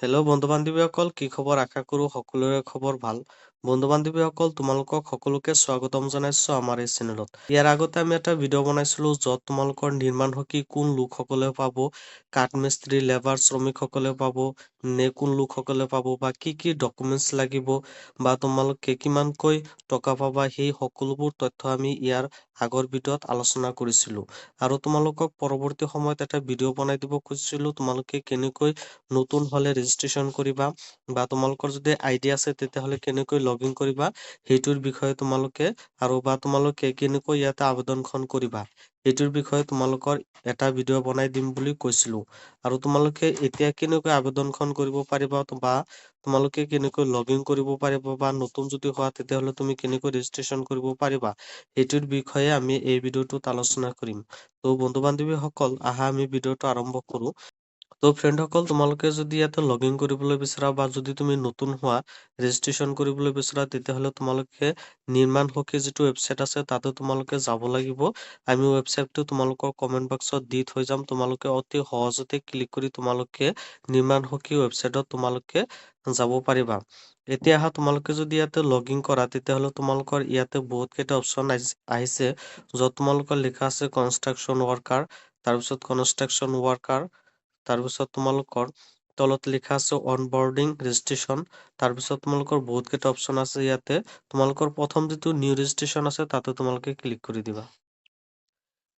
Hello' বন্ধু-বান্ধৱীসকল, কি খবৰ? আশা কৰোঁ সকলোৰে খবৰ ভাল। বন্ধু-বান্ধৱীসকল, তোমালোকক সকলোকে স্বাগতম জনাইছো আমাৰ এই চেনেলত। ইয়াৰ আগতে আমি এটা ভিডিঅ' বনাইছিলো য'ত তোমালোকৰ নিৰ্মাণ সখী কোন লোকসকলে পাব, কাঠমিস্ত্ৰী, লেবাৰ, শ্ৰমিকসকলে পাব নে কোন লোকসকলে পাব, বা কি কি ডকুমেণ্টছ লাগিব, বা তোমালোকে কিমানকৈ টকা পাবা, সেই সকলোবোৰ তথ্য আমি ইয়াৰ আগৰ ভিডিঅ'ত আলোচনা কৰিছিলো। আৰু তোমালোকক পৰৱৰ্তী সময়ত এটা ভিডিঅ' বনাই দিব খুজিছিলো তোমালোকে কেনেকৈ নতুন হলে ৰেজিষ্ট্ৰেশ্যন কৰিবা, বা তোমালোকৰ যদি আইডি আছে তেতিয়াহলে কেনেকৈ লগ ইন কৰিবা সেইটোৰ বিষয়ে তোমালোকে, আৰু বা তোমালোকে কেনেকৈ ইয়াতে আবেদনখন কৰিবা সেইটোৰ বিষয়ে তোমালোকৰ এটা ভিডিঅ' বনাই দিম বুলি কৈছিলো। আৰু তোমালোকে এতিয়া কেনেকৈ আবেদনখন কৰিব পাৰিবা, বা তোমালোকে কেনেকৈ লগ ইন কৰিব পাৰিবা, বা নতুন যদি হোৱা তেতিয়াহলে তুমি কেনেকৈ ৰেজিষ্ট্ৰেশ্যন কৰিব পাৰিবা সেইটোৰ বিষয়ে আমি এই ভিডিঅ'টোত আলোচনা কৰিম। ত' বন্ধু বান্ধৱীসকল, আহা আমি ভিডিঅ'টো আৰম্ভ কৰো। ত' ফ্ৰেণ্ডসকল, তোমালোকে যদি ইয়াতে লগ ইন কৰিবলৈ বিচৰা, বা যদি তুমি নতুন হোৱা ৰেজিষ্ট্ৰেশ্যন কৰিবলৈ বিচৰা, তেতিয়াহলে তোমালোকে নিৰ্মাণ সখী যিটো ৱেবছাইট আছে তাতে তোমালোকে যাব লাগিব। আমি ৱেবছাইটটো তোমালোকৰ কমেন্ট বক্সত দি থৈ যাম। তোমালোকে অতি সহজতে ক্লিক কৰি তোমালোকে নিৰ্মাণ সখী ৱেবছাইটত তোমালোকে যাব পাৰিবা। এতিয়া আহা, তোমালোকে যদি ইয়াতে লগ ইন কৰা তেতিয়াহলে তোমালোকৰ ইয়াতে বহুত কেইটা অপশ্যন আহিছে য'ত তোমালোকৰ লিখা আছে কনষ্ট্ৰাকচন ৱৰ্কাৰ, তাৰপিছত কনষ্ট্ৰাকচন ৱৰ্কাৰ, তাৰপিছত তোমালোকৰ তলত লিখা আছে অনবৰ্ডিং ৰেজিষ্ট্ৰেশ্যন, তাৰপিছত তোমালোকৰ বহুত কেইটা অপশ্যন আছে। ইয়াতে তোমালোকৰ প্ৰথম যিটো নিউ ৰেজিষ্ট্ৰেশ্যন আছে তাতে তোমালোকে ক্লিক কৰি দিবা।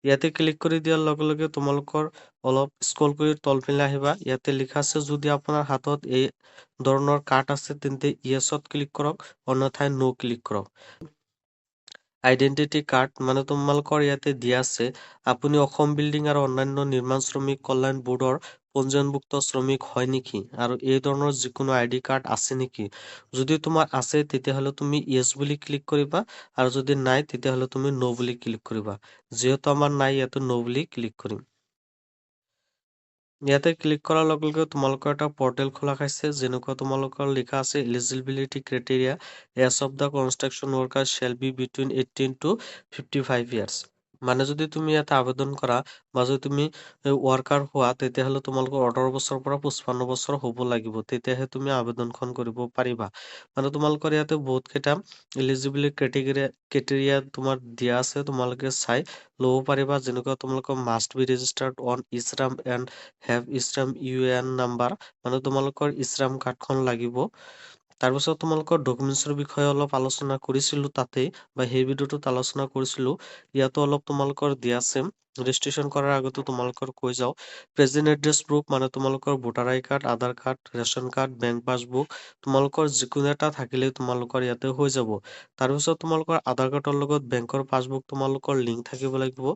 ইয়াতে ক্লিক কৰি দিয়াৰ লগে লগে তোমালোকৰ অলপ স্ক্ৰল কৰি তলপিনে আহিবা। ইয়াতে লিখা আছে যদি আপোনাৰ হাতত এই ধৰণৰ কাৰ্ড আছে তেন্তে য়েছত ক্লিক কৰক, অন্যথায় নো ক্লিক কৰক। আইডেন্টিটি কাৰ্ড মানে তোমালোকৰ ইয়াতে দিয়া আছে আপুনি অসম বিল্ডিং আৰু অন্যান্য নিৰ্মাণ শ্ৰমিক কল্যাণ বোৰ্ডৰ পঞ্জীয়নভুক্ত শ্ৰমিক হয় নেকি, আৰু এই ধৰণৰ যিকোনো আইডি কাৰ্ড আছে নেকি। যদি তোমাৰ আছে তেতিয়াহলে তুমি য়েছ বুলি ক্লিক কৰিবা, আৰু যদি নাই তেতিয়াহলে তুমি নো বুলি ক্লিক কৰিবা। যিহেতু আমাৰ নাই, ইয়াতে নো বুলি ক্লিক কৰিম। ইয়াতে ক্লিক কৰাৰ লগে লগে তোমালোকৰ এটা পৰ্টেল খোলা খাইছে, যেনেকুৱা তোমালোকৰ লিখা আছে eligibility criteria age of the construction worker shall be between 18 to 55 years. মানে যদি তুমি ইয়াতে আবেদন কৰা, বা যদি তুমি ৱৰ্কাৰ হোৱা, তেতিয়াহলে তোমালোকৰ 18 বছৰৰ পৰা 55 বছৰ হ'ব লাগিব, তেতিয়াহে তুমি আবেদনখন কৰিব পাৰিবা। মানে তোমালোকৰ ইয়াতে বহুত কেইটা এলিজিবিলিটি ক্ৰাইটেৰিয়া তোমাৰ দিয়া আছে, তোমালোকে চাই ল'ব পাৰিবা। যেনেকুৱা তোমালোকৰ must be registered on eShram and have eShram UAN number, মানে তোমালোকৰ ইশ্ৰাম কাৰ্ডখন লাগিব। তাৰপিছত তোমালোকৰ ডকুমেণ্টছৰ বিষয়ে অলপ আলোচনা কৰিছিলো তাতে, বা সেই ভিডিঅ'টোত আলোচনা কৰিছিলো। ইয়াতো অলপ তোমালোকৰ দিয়া আছে। ৰেজিষ্ট্ৰেশ্যন কৰাৰ আগতে তোমালোকৰ কৈ যাওঁ, প্ৰেজেন্ট এড্ৰেছ প্ৰুফ মানে তোমালোকৰ voter ID card, Aadhaar card, ration card, bank passbook, তোমালোকৰ যিকোনো এটা থাকিলে তোমালোকৰ ইয়াতে হৈ যাব। তাৰপিছত তোমালোকৰ আধাৰ কাৰ্ডৰ লগত বেংকৰ পাছবুক তোমালোকৰ লিংক থাকিব লাগিব।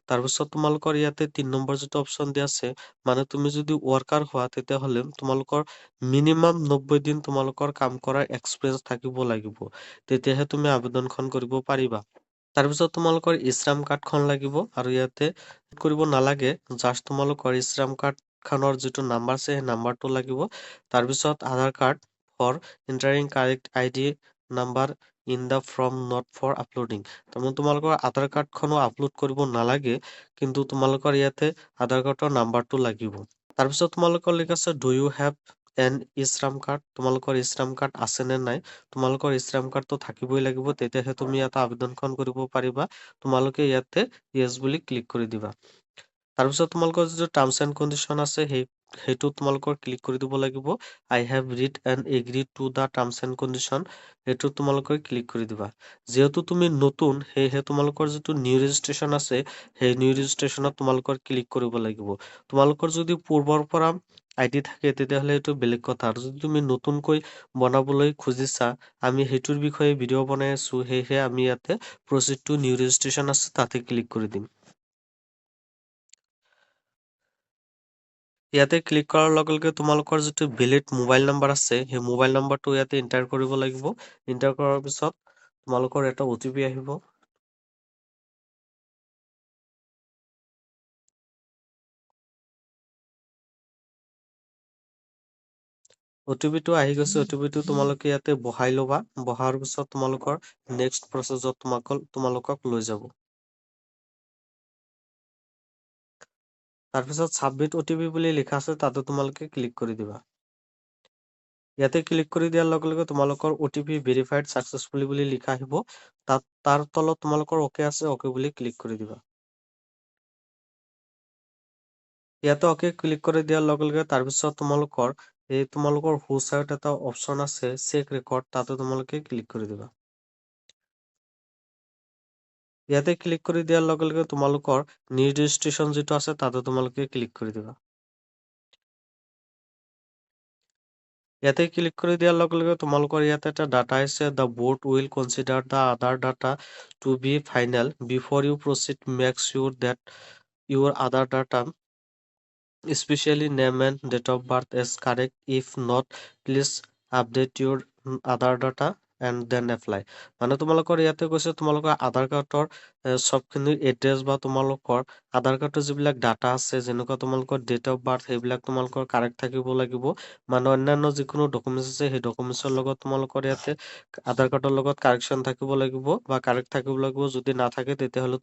তাৰপিছত তোমালোকৰ ইয়াতে 3 নম্বৰ যিটো অপশ্যন দিয়া আছে, মানে তুমি যদি ৱৰ্কাৰ হোৱা তেতিয়াহলে তোমালোকৰ মিনিমাম 90 দিন তোমালোকৰ কাম কৰাৰ এক্সপিৰিয়েঞ্চ থাকিব লাগিব, তেতিয়াহে তুমি আবেদনখন কৰিব পাৰিবা। তাৰপিছত তোমালোকৰ ইশ্ৰাম কাৰ্ডখন লাগিব, আৰু ইয়াতে কৰিব নালাগে, জাষ্ট তোমালোকৰ ইশ্ৰাম কাৰ্ড খনৰ যিটো নাম্বাৰ আছে সেই নাম্বাৰটো লাগিব। তাৰপিছত Aadhaar card for entering correct ID number in the form not for uploading. তাৰমানে তোমালোকৰ আধাৰ কাৰ্ডখনো আপলোড কৰিব নালাগে, কিন্তু তোমালোকৰ ইয়াতে আধাৰ কাৰ্ডৰ নাম্বাৰটো লাগিব। তাৰপিছত তোমালোকৰ লিখা আছে do you have an eShram card, তোমালোকৰ ইশ্ৰাম কাৰ্ড আছে নে নাই। তোমালোকৰ ইশ্ৰাম কাৰ্ডটো থাকিবই লাগিব, তেতিয়াহে তুমি ইয়াতে আবেদনখন কৰিব পাৰিবা। তোমালোকে ইয়াতে য়েছ বুলি ক্লিক কৰি দিবা। তাৰপিছত তোমালোকৰ যিটো টাৰ্মছ এণ্ড কণ্ডিশ্যন আছে সেইটো তোমালোকৰ ক্লিক কৰি দিব লাগিব। I have read and agree to the terms and condition, সেইটো তোমালোকে ক্লিক কৰি দিবা। যিহেতু তুমি নতুন, সেয়েহে তোমালোকৰ যিটো নিউ ৰেজিষ্ট্ৰেশ্যন আছে সেই নিউ ৰেজিষ্ট্ৰেশ্যনত তোমালোকৰ ক্লিক কৰিব লাগিব। তোমালোকৰ যদি পূৰ্বৰ পৰা আইডি থাকে তেতিয়াহলে এইটো বেলেগ কথা, আৰু যদি তুমি নতুনকৈ বনাবলৈ খুজিছা, আমি সেইটোৰ বিষয়ে ভিডিঅ' বনাই আছো, সেয়েহে আমি ইয়াতে প্ৰচিড টু নিউ ৰেজিষ্ট্ৰেশ্যন আছে তাতে ক্লিক কৰি দিম। ইয়াতে ক্লিক কৰাৰ লগে লগে তোমালোকৰ যিটো ভেলিড মোবাইল নাম্বাৰ আছে সেই মোবাইল নাম্বাৰটো ইয়াতে এণ্টাৰ কৰিব লাগিব। এণ্টাৰ কৰাৰ পিছত তোমালোকৰ এটা OTP আহিব। OTPটো আহি গৈছে, OTPটো তোমালোকে ইয়াতে বহাই ল'বা। বহাৰ পিছত তোমালোকৰ নেক্সট প্ৰচেছত তোমালোকক লৈ যাব। তাৰপিছত ছাবমিট OTP বুলি লিখা আছে, তাতে তোমালোকে ক্লিক কৰি দিবা। ইয়াতে ক্লিক কৰি দিয়াৰ লগে লগে তোমালোকৰ OTP ভেৰিফাইড ছাকচেছফুলি বুলি লিখা আহিব। তাৰ তলত তোমালোকৰ অকে আছে, অকে বুলি ক্লিক কৰি দিবা। ইয়াতে অকে ক্লিক কৰি দিয়াৰ লগে লগে তাৰপিছত তোমালোকৰ সোঁ চাইডত এটা অপশ্যন আছে চেক ৰেকৰ্ড, তাতে তোমালোকে ক্লিক কৰি দিবা। ইয়াতে ক্লিক কৰি দিয়াৰ লগে লগে তোমালোকৰ নিউ ৰেজিষ্ট্ৰেশ্যন যিটো আছে তাতে তোমালোকে ক্লিক কৰি দিবা। ইয়াতে ক্লিক কৰি দিয়াৰ লগে লগে তোমালোকৰ ইয়াতে এটা ডাটা আছে, the board will consider the other data to be final before you proceed. Make sure that your other data, especially name and date of birth, is correct. If not, please update your other data and then apply. মানে তোমালোকৰ ইয়াতে কৈছে তোমালোকৰ আধাৰ কাৰ্ডৰ সবখিনি address বা তোমালোকৰ আধাৰ কাৰ্ডৰ যিবিলাক ডাটা আছে যেনেকুৱা তোমালোকৰ ডেট অফ বাৰ্থ সেইবিলাক তোমালোকৰ কাৰেক্ট থাকিব লাগিব। মানে অন্যান্য যিকোনো ডকুমেণ্টছ আছে সেই ডকুমেণ্টছৰ লগত তোমালোকৰ ইয়াতে আধাৰ কাৰ্ডৰ লগত কাৰেকশ্যন থাকিব লাগিব বা কাৰেক্ট থাকিব লাগিব। যদি নাথাকে তেতিয়াহ'লে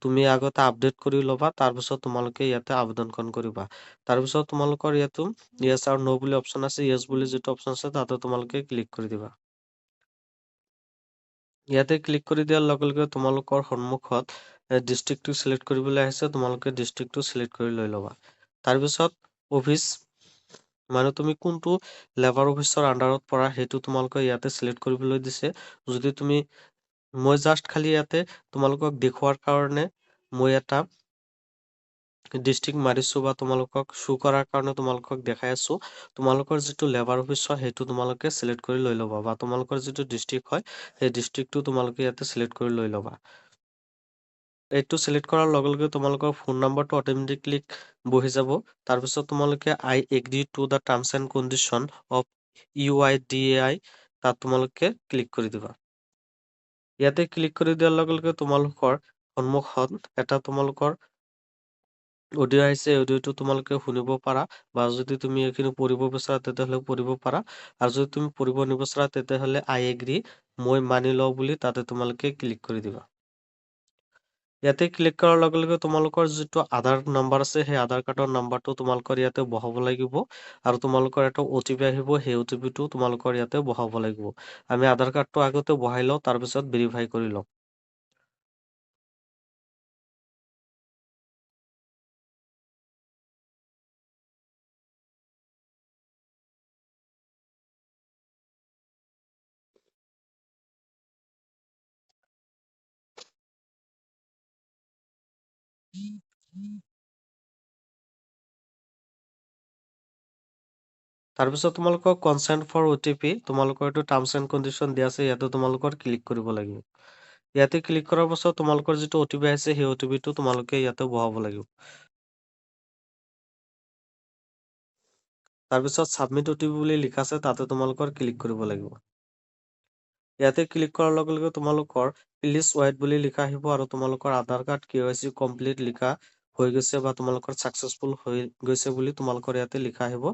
তুমি আগতে আপডেট কৰি ল'বা, তাৰপিছত তোমালোকে ইয়াতে আবেদনখন কৰিবা। তাৰপিছত তোমালোকৰ ইয়াতো য়েছ আৰু ন' বুলি অপশ্যন আছে, য়েছ বুলি যিটো অপশ্যন আছে তাতে তোমালোকে ক্লিক কৰি দিবা। ইয়াতে ক্লিক কৰি দিয়াৰ লগে লগে তোমালোকৰ সন্মুখত ডিষ্ট্ৰিক্টটো চিলেক্ট কৰিবলৈ আহিছে, তোমালোকে ডিষ্ট্ৰিক্টটো চিলেক্ট কৰি লৈ ল'বা। তাৰপিছত অফিচ মানে তুমি কোনটো লেবাৰ অফিচৰ আণ্ডাৰত পৰা সেইটো তোমালোকে ইয়াতে চিলেক্ট কৰিবলৈ দিছে। যদি মই জাষ্ট খালি ইয়াতে তোমালোকক দেখুৱাৰ কাৰণে মই এটা ডিষ্ট্ৰিক্ট মাৰিছো বা তোমালোকক শ্ব' কৰাৰ কাৰণে তোমালোকক দেখাই আছো। তোমালোকৰ যিটো লেবাৰ অফিচ হয় সেইটো তোমালোকে চিলেক্ট কৰি লৈ ল'বা বা তোমালোকৰ যিটো ডিষ্ট্ৰিক্ট হয় সেই ডিষ্ট্ৰিক্টটো তোমালোকে ইয়াতে চিলেক্ট কৰি লৈ ল'বা। এইটো চিলেক্ট কৰাৰ লগে লগে তোমালোকৰ ফোন নম্বৰটো অট'মেটিকলি বহি যাব। তাৰপিছত তোমালোকে I agree to the terms and condition of UIDAI তাত তোমালোকে ক্লিক কৰি দিবা। ইয়াতে ক্লিক কৰি দিয়াৰ লগে লগে তোমালোকৰ সন্মুখত এটা তোমালোকৰ অডিঅ' আহিছে, অডিঅ'টো তোমালোকে শুনিব পাৰা বা যদি তুমি এইখিনি পঢ়িব বিচৰা তেতিয়াহ'লে পঢ়িব পাৰা, আৰু যদি তুমি পঢ়িব নিবিচৰা তেতিয়াহ'লে I agree মই মানি লওঁ বুলি তাতে তোমালোকে ক্লিক কৰি দিবা। ইয়াতে ক্লিক কৰাৰ লগে লগে তোমালোকৰ যিটো আধাৰ নাম্বাৰ আছে সেই আধাৰ কাৰ্ডৰ নাম্বাৰটো তোমালোকৰ ইয়াতে বহাব লাগিব আৰু তোমালোকৰ এটা OTP আহিব, সেই OTPটো তোমালোকৰ ইয়াতে বহাব লাগিব। আমি আধাৰ কাৰ্ডটো আগতে বহাই লওঁ, তাৰপিছত ভেৰিফাই কৰি লওঁ। তাৰপিছত তোমালোকৰ কনচেন্ট ফৰ OTP তোমালোকৰ এইটো টাৰ্মছ এণ্ড কণ্ডিশ্যন দিয়া আছে, ইয়াতে তোমালোকৰ ক্লিক কৰিব লাগিব। ইয়াতে ক্লিক কৰাৰ পাছত তোমালোকৰ যিটো OTP আছে সেই OTPটো তোমালোকে ইয়াতে বহাব লাগিব। তাৰপিছত ছাবমিট OTP বুলি লিখা আছে তাতে তোমালোকৰ ক্লিক কৰিব লাগিব। ইয়াতে ক্লিক কৰাৰ লগে লগে তোমালোকৰ প্লিজ ৱেইট বুলি লিখা আহিব আৰু তোমালোকৰ আধাৰ কাৰ্ড KYC কমপ্লিট লিখা হৈ গৈছে বা তোমালোকৰ ছাকচেছফুল হৈ গৈছে বুলি তোমালোকৰ ইয়াতে লিখা আহিব।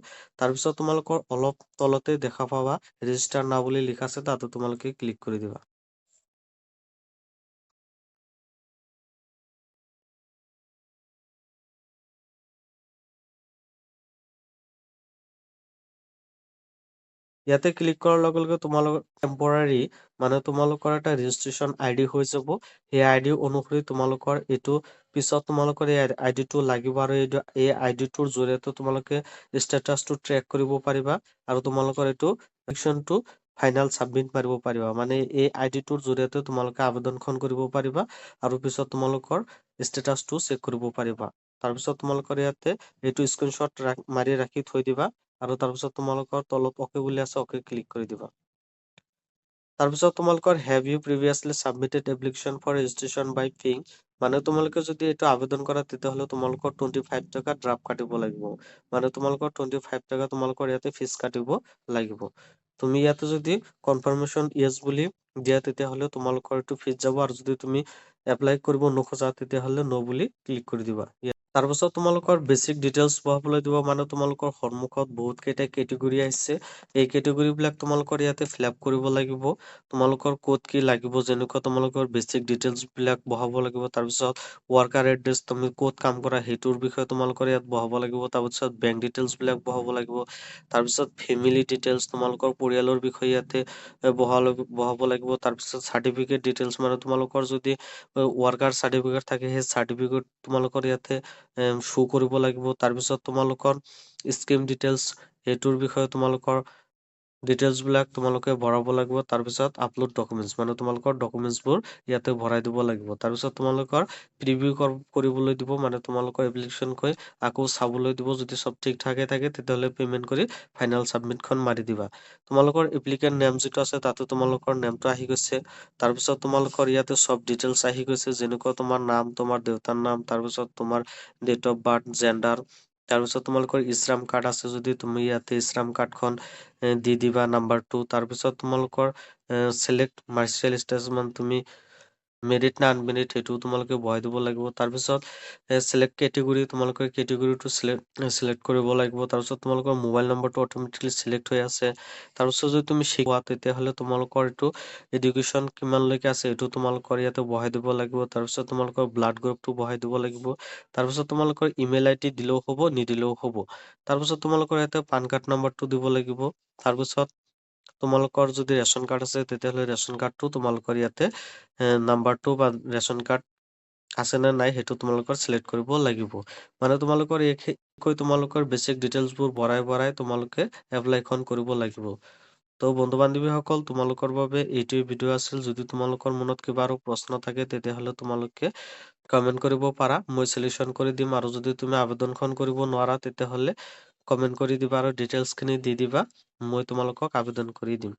তাৰপিছত তোমালোকৰ অলপ তলতে দেখা পাবা ৰেজিষ্টাৰ নাও বুলি লিখা আছে, তাতে তোমালোকে ক্লিক কৰি দিবা। ইয়াতে ক্লিক কৰাৰ লগে লগে তোমালোকৰ টেম্পৰাৰী মানে তোমালোকৰ এটা ৰেজিষ্ট্ৰেশ্যন ID হৈ যাব। সেই ID অনুসৰি তোমালোকৰ এইটো পিছত তোমালোকৰ এই ID টো লাগিব আৰু এই ID টোৰ জৰিয়তে তোমালোকে ষ্টেটাছটো ট্ৰেক কৰিব পাৰিবা আৰু তোমালোকৰ এইটো এক্সনটো ফাইনেল ছাবমিট মাৰিব পাৰিবা। মানে এই ID টোৰ জৰিয়তে তোমালোকে আবেদনখন কৰিব পাৰিবা আৰু পিছত তোমালোকৰ ষ্টেটাছটো চেক কৰিব পাৰিবা। তাৰপিছত তোমালোকৰ ইয়াতে এইটো স্ক্ৰীনশ্বট মাৰি ৰাখি থৈ দিবা আৰু তাৰপিছত তোমালোকৰ তলত অকে বুলি আছে, অকে ক্লিক কৰি দিবা। তাৰপিছত তোমালোকৰ have you previously submitted application for registration by paying মানে তোমালোকে যদি এইটো আবেদন কৰা তেতিয়াহ'লে তোমালোকৰ 25 টকা ড্ৰাফ কাটিব লাগিব। মানে তোমালোকৰ 25 টকা তোমালোকৰ ইয়াতে ফিজ কাটিব লাগিব। তুমি ইয়াতে যদি কনফাৰ্মেশ্যন য়েছ বুলি দিয়া তেতিয়াহ'লে তোমালোকৰ এইটো ফিজ যাব আৰু যদি তুমি এপ্লাই কৰিব নোখোজা তেতিয়াহ'লে ন' বুলি ক্লিক কৰি দিবা। তাৰপিছত তোমালোকৰ বেছিক ডিটেইলছ বহাবলৈ দিব, মানে তোমালোকৰ সন্মুখত বহুত কেইটা কেটেগৰী আহিছে। এই কেটেগৰী বিলাক তোমালোকৰ ইয়াতে ফিল আপ কৰিব লাগিব। তোমালোকৰ ক'ত কি লাগিব, যেনেকুৱা তোমালোকৰ বেছিক ডিটেইলছ বিলাক বহাব লাগিব। তাৰপিছত ৱৰ্কাৰ এড্ৰেছ, তুমি ক'ত কাম কৰা সেইটোৰ বিষয়ে তোমালোকৰ ইয়াত বহাব লাগিব। তাৰপিছত বেংক ডিটেইলছ বিলাক বহাব লাগিব। তাৰপিছত ফেমিলি ডিটেইলছ, তোমালোকৰ পৰিয়ালৰ বিষয়ে ইয়াতে বহাব লাগিব। তাৰপিছত চাৰ্টিফিকেট ডিটেইলছ, মানে তোমালোকৰ যদি ৱৰ্কাৰ চাৰ্টিফিকেট থাকে সেই চাৰ্টিফিকেট তোমালোকৰ ইয়াতে শ্ব' কৰিব লাগিব। তাৰপিছত তোমালোকৰ স্কিম ডিটেইলছ, সেইটোৰ বিষয়ে তোমালোকৰ ডিটেইলছ বিলাক তোমালোকে ভৰাব লাগিব। তাৰপিছত আপলোড ডকুমেণ্টছ, মানে তোমালোকৰ ডকুমেণ্টছবোৰ ইয়াতে ভৰাই দিব লাগিব। তাৰপিছত তোমালোকৰ প্ৰিভিউ কৰিবলৈ দিব, মানে তোমালোকৰ এপ্লিকেশ্যন কৈ আকৌ চাবলৈ দিব। যদি চব ঠিক ঠাকে থাকে তেতিয়াহ'লে পেমেন্ট কৰি ফাইনেল চাবমিটখন মাৰি দিবা। তোমালোকৰ এপ্লিকেণ্ট নেম যিটো আছে তাতে তোমালোকৰ নেমটো আহি গৈছে। তাৰপিছত তোমালোকৰ ইয়াতে চব ডিটেইলছ আহি গৈছে, যেনেকুৱা তোমাৰ নাম, তোমাৰ দেউতাৰ নাম, তাৰপিছত তোমাৰ ডেট অফ বাৰ্থ, জেণ্ডাৰ। তাৰপিছত তোমালোকৰ ইশ্ৰাম কাৰ্ড আছে যদি তুমি ইয়াতে ইশ্ৰাম কাৰ্ডখন দি দিবা নাম্বাৰটো। তাৰপিছত তোমালোকৰ চিলেক্ট মাৰ্চিয়েল ষ্টেটাছ, মানে তুমি মেৰিট না আনমেৰিট সেইটো তোমালোকে বহাই দিব লাগিব। তাৰপিছত চিলেক্ট কেটেগৰী, তোমালোকে কেটেগৰীটো চিলেক্ট কৰিব লাগিব। তাৰপিছত তোমালোকৰ মোবাইল নম্বৰটো অট'মেটিকলি চিলেক্ট হৈ আছে। তাৰপিছত যদি তুমি শিকোৱা তেতিয়াহ'লে তোমালোকৰ এইটো এডুকেশ্যন কিমানলৈকে আছে এইটো তোমালোকৰ ইয়াতে বহাই দিব লাগিব। তাৰপিছত তোমালোকৰ ব্লাড গ্ৰুপটো বহাই দিব লাগিব। তাৰপিছত তোমালোকৰ ইমেইল আইডি দিলেও হ'ব, নিদিলেও হ'ব। তাৰপিছত তোমালোকৰ ইয়াতে পান কাৰ্ড নম্বৰটো দিব লাগিব। তাৰপিছত তোমালোকৰ যদি ৰেচন কাৰ্ড আছে তেতিয়াহ'লে ৰেচন কাৰ্ডটো তোমালোকৰ ইয়াতে নাম্বাৰটো বা ৰেচন কাৰ্ড আছে নে নাই সেইটো তোমালোকৰ চিলেক্ট কৰিব লাগিব। মানে তোমালোকৰ তোমালোকৰ বেছিক ডিটেইলছবোৰ ভৰাই তোমালোকে এপ্লাইখন কৰিব লাগিব। ত' বন্ধু বান্ধৱীসকল, তোমালোকৰ বাবে এইটোৱে ভিডিঅ' আছিল। যদি তোমালোকৰ মনত কিবা আৰু প্ৰশ্ন থাকে তেতিয়াহ'লে তোমালোকে কমেন্ট কৰিব পাৰা, মই চলিউশ্যন কৰি দিম। আৰু যদি তুমি আবেদনখন কৰিব নোৱাৰা তেতিয়াহ'লে কমেন্ট কৰি দিবা আৰু ডিটেইলছ খিনি দি দিবা, মই তোমালোকক আবেদন কৰি দিম।